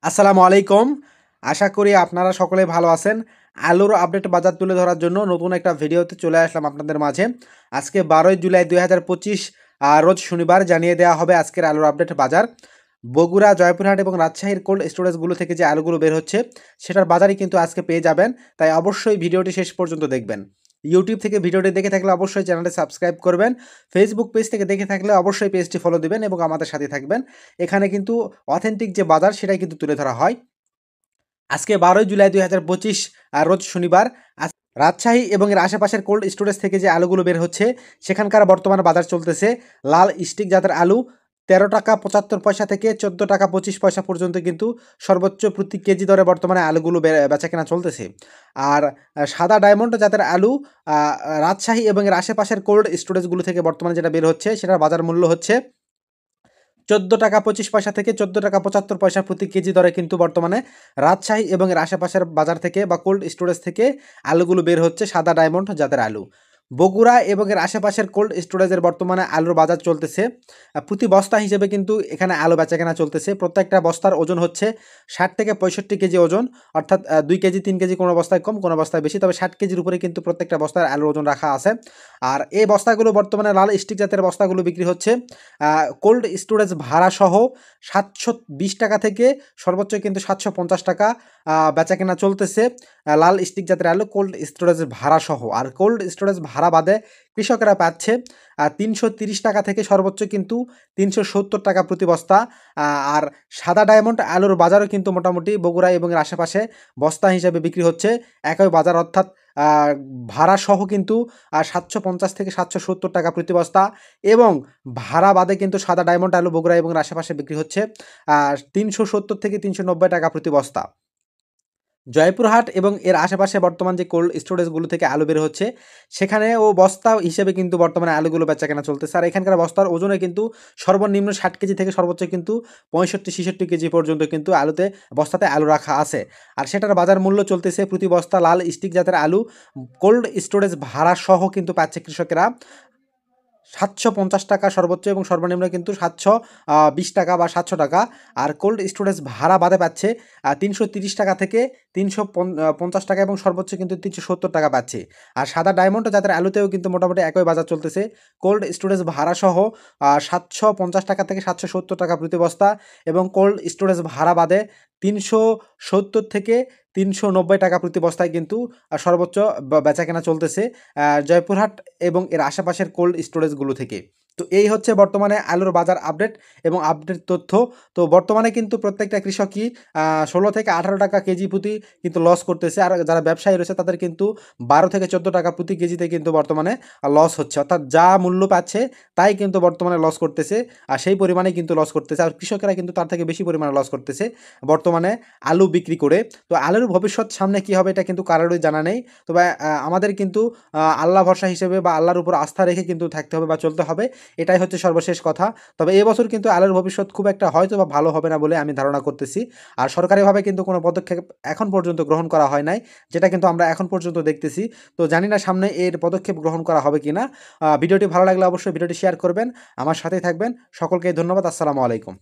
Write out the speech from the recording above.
আসসালামু আলাইকুম। আশা করি আপনারা সকলে ভালো আছেন। আলুর আপডেট বাজার তুলে ধরার জন্য নতুন একটা ভিডিওতে চলে আসলাম আপনাদের মাঝে। আজকে ১২ই জুলাই ২০২৫ রোজ শনিবার জানিয়ে দেওয়া হবে আজকের আলুর আপডেট বাজার। বগুড়া, জয়পুরহাট এবং রাজশাহীর কোল্ড স্টোরেজগুলো থেকে যে আলুগুলো বের হচ্ছে সেটার বাজারই কিন্তু আজকে পেয়ে যাবেন। তাই অবশ্যই ভিডিওটি শেষ পর্যন্ত দেখবেন। ইউটিউব থেকে ভিডিওটি দেখে থাকলে অবশ্যই চ্যানেলটি সাবস্ক্রাইব করবেন। ফেসবুক পেজ থেকে দেখে থাকলে অবশ্যই পেজটি ফলো দিবেন এবং আমাদের সাথে থাকবেন। এখানে কিন্তু অথেন্টিক যে বাজার সেটাই কিন্তু তুলে ধরা হয়। আজকে ১২ই জুলাই ২০২৫ রোজ শনিবার। আজ রাজশাহী এবং এর আশেপাশের কোল্ড স্টোরেজ থেকে যে আলুগুলো বের হচ্ছে সেখানকার বর্তমান বাজার চলতেছে লাল স্টিক জাতের আলু ১৩ টাকা ৭৫ পয়সা থেকে ১৪ টাকা ২৫ পয়সা পর্যন্ত কিন্তু সর্বোচ্চ প্রতি কেজি দরে বর্তমানে আলুগুলো বেচাকেনা চলতেছে। আর সাদা ডায়মন্ড জাতের আলু রাজশাহী এবং এর আশেপাশের কোল্ড স্টোরেজগুলো থেকে বর্তমানে যেটা বের হচ্ছে সেটার বাজার মূল্য হচ্ছে ১৪ টাকা ২৫ পয়সা থেকে ১৪ টাকা ৭৫ পয়সা প্রতি কেজি দরে কিন্তু বর্তমানে রাজশাহী এবং এর আশেপাশের বাজার থেকে বা কোল্ড স্টোরেজ থেকে আলুগুলো বের হচ্ছে সাদা ডায়মন্ড জাতের আলু। বগুড়া এবং এর আশেপাশের কোল্ড স্টোরেজের বর্তমানে আলুর বাজার চলতেছে প্রতি বস্তা হিসেবে কিন্তু এখানে আলু বেচাকেনা চলতেছে। প্রত্যেকটা বস্তার ওজন হচ্ছে ৬০ থেকে ৬৫ কেজি ওজন, অর্থাৎ ২ কেজি ৩ কেজি কোনো বস্তায় কম কোনো বস্তায় বেশি, তবে ৬০ কেজির উপরে কিন্তু প্রত্যেকটা বস্তার আলুর ওজন রাখা আছে। আর এই বস্তাগুলো বর্তমানে লাল স্টিক জাতের বস্তাগুলো বিক্রি হচ্ছে কোল্ড স্টোরেজ ভাড়া সহ ৭২০ টাকা থেকে সর্বোচ্চ কিন্তু ৭৫০ টাকা বেচাকেনা চলতেছে লাল স্টিক জাতের আলু কোল্ড স্টোরেজ ভাড়া সহ। আর কোল্ড স্টোরেজ ভাড়া বাদে কৃষকেরা পাচ্ছে ৩৩০ টাকা থেকে সর্বোচ্চ কিন্তু ৩৭০ টাকা প্রতি বস্তা। আর সাদা ডায়মন্ড আলুর বাজারও কিন্তু মোটামুটি বগুড়া এবং এর আশেপাশে বস্তা হিসেবে বিক্রি হচ্ছে একই বাজার, অর্থাৎ ভাড়া সহ কিন্তু ৭৫০ থেকে ৭৭০ টাকা প্রতি বস্তা এবং ভাড়া বাদে কিন্তু সাদা ডায়মন্ড আলু বগুড়া এবং এর আশেপাশে বিক্রি হচ্ছে ৩৭০ থেকে ৩৯০ টাকা প্রতি বস্তা। জয়পুরহাট এবং এর আশেপাশে বর্তমান যে কোল্ড স্টোরেজগুলো থেকে আলু বের হচ্ছে সেখানেও বস্তা হিসেবে কিন্তু বর্তমানে আলুগুলো বেচাকেনা চলতেছে। আর এখানকার বস্তার ওজনে কিন্তু সর্বনিম্ন ৬০ কেজি থেকে সর্বোচ্চ কিন্তু ৬৫-৬৬ কেজি পর্যন্ত কিন্তু বস্তাতে আলু রাখা আছে। আর সেটার বাজার মূল্য চলতেছে প্রতি বস্তা লাল স্টিক জাতের আলু কোল্ড স্টোরেজ ভাড়া সহ কিন্তু পাচ্ছে কৃষকেরা ৭৫০ টাকা সর্বোচ্চ এবং সর্বনিম্ন কিন্তু ৭২০ টাকা বা ৭০০ টাকা। আর কোল্ড স্টোরেজ ভাড়া বাদে পাচ্ছে ৩৩০ টাকা থেকে ৩৫০ টাকা এবং সর্বোচ্চ কিন্তু ৩৭০ টাকা পাচ্ছে। আর সাদা ডায়মন্ড জাতের আলুতেও কিন্তু মোটামুটি একই বাজার চলতেছে। কোল্ড স্টোরেজ ভাড়া সহ ৭৫০ টাকা থেকে ৭৭০ টাকা প্রতি বস্তা এবং কোল্ড স্টোরেজ ভাড়া বাদে ৩৭০ থেকে ৩৯০ টাকা প্রতি বস্তায় কিন্তু সর্বোচ্চ বেচাকেনা চলতেছে জয়পুরহাট এবং এর আশেপাশের কোল্ড স্টোরেজগুলো থেকে। তো এই হচ্ছে বর্তমানে আলুর বাজার আপডেট এবং আপডেট তথ্য। তো বর্তমানে কিন্তু প্রত্যেকটা কৃষকই ১৬ থেকে ১৮ টাকা কেজি প্রতি কিন্তু লস করতেছে। আর যারা ব্যবসায়ী রয়েছে তাদের কিন্তু ১২ থেকে ১৪ টাকা প্রতি কেজিতে কিন্তু বর্তমানে লস হচ্ছে। অর্থাৎ যা মূল্য পাচ্ছে তাই কিন্তু বর্তমানে লস করতেছে। আর সেই পরিমাণেই কিন্তু লস করতেছে। আর কৃষকেরা কিন্তু তার থেকে বেশি পরিমাণে লস করতেছে বর্তমানে আলু বিক্রি করে। তো আলুর ভবিষ্যৎ সামনে কী হবে এটা কিন্তু কারোরই জানা নেই। তবে আমাদের কিন্তু আল্লাহ ভরসা হিসেবে বা আল্লাহর উপর আস্থা রেখে কিন্তু থাকতে হবে বা চলতে হবে। এটাই হচ্ছে সর্বশেষ কথা। তবে এবছর কিন্তু আলুর ভবিষ্যৎ খুব একটা হয়তো বা ভালো হবে না বলে আমি ধারণা করতেছি। আর সরকারিভাবে কিন্তু কোনো পদক্ষেপ এখন পর্যন্ত গ্রহণ করা হয় নাই, যেটা কিন্তু আমরা এখন পর্যন্ত দেখতেছি। তো জানি না সামনে এর পদক্ষেপ গ্রহণ করা হবে কিনা। ভিডিওটি ভালো লাগলে অবশ্যই ভিডিওটি শেয়ার করবেন, আমার সাথেই থাকবেন। সকলকে ধন্যবাদ। আসসালামু আলাইকুম।